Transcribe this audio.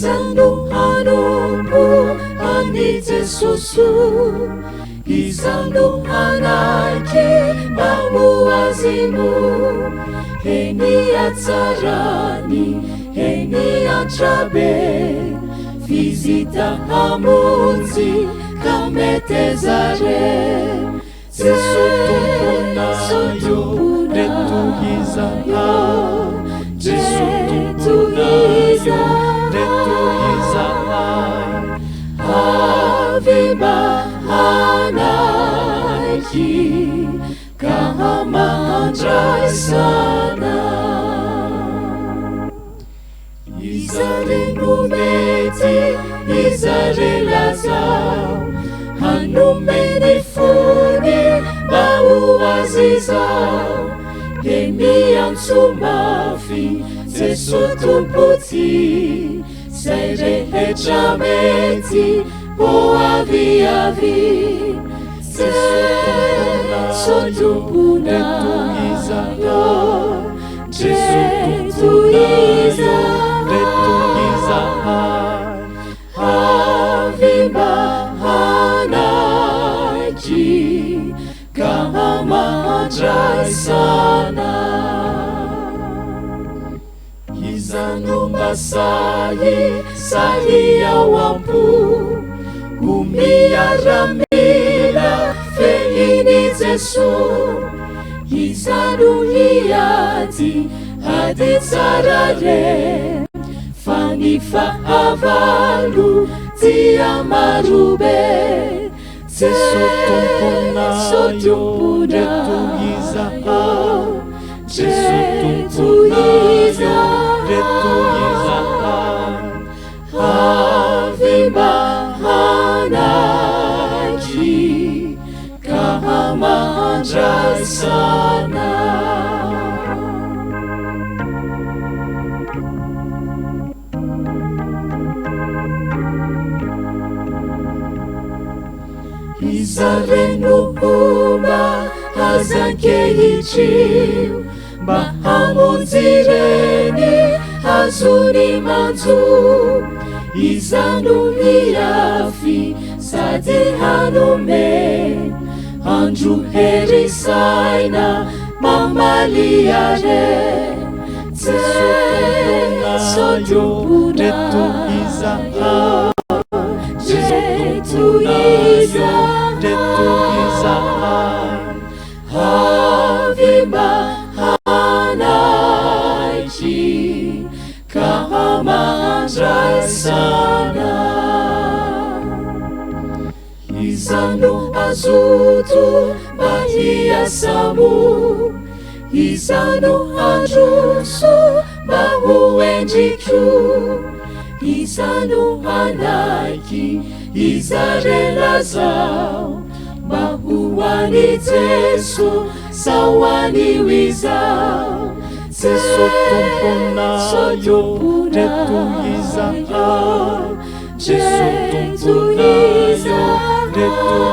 Izano hanombo ani Jesusu, izano hanaiky mamuazimu, heni atsarani, heni atrabe, visita hamunzi kametezare. Jesu tumpunayo netuizana, Jesu tumpunayo netuizana, avima hanaiki kama andrai sana. Izare numeti, izare lazao, hanumeni funi mauaziza, hemi ansumafi Jesu tumputi, seire hechameti poaviavi. Jesu tumpunayo, Jesu tumpunayo, avima hanaiki kama andrai sana. Izano masai saia wampu, umiaramila feini Jesu, izano hiati hadi tsarare, fanifa avalu tia marube. Jesu tumpunayo netuizana, Jesu tumpunayo netuizana, avima hanaiki kama andrai sana. Izare nuhuma hazankehichiu, mahamunzireni hazuni manzu, izanu hiafi sadi hanume, andru herisaina mamaliare. Jesu tumpunayo, avima hanaiki kama andrai sana. Izano azutu bahia samu, izano andrusu bahuendiku, izano hanaiki izare lazao, mahuani Jesu sawani wizao. Jesu tumpunayo netuizana, Jesu tumpunayo netuizana.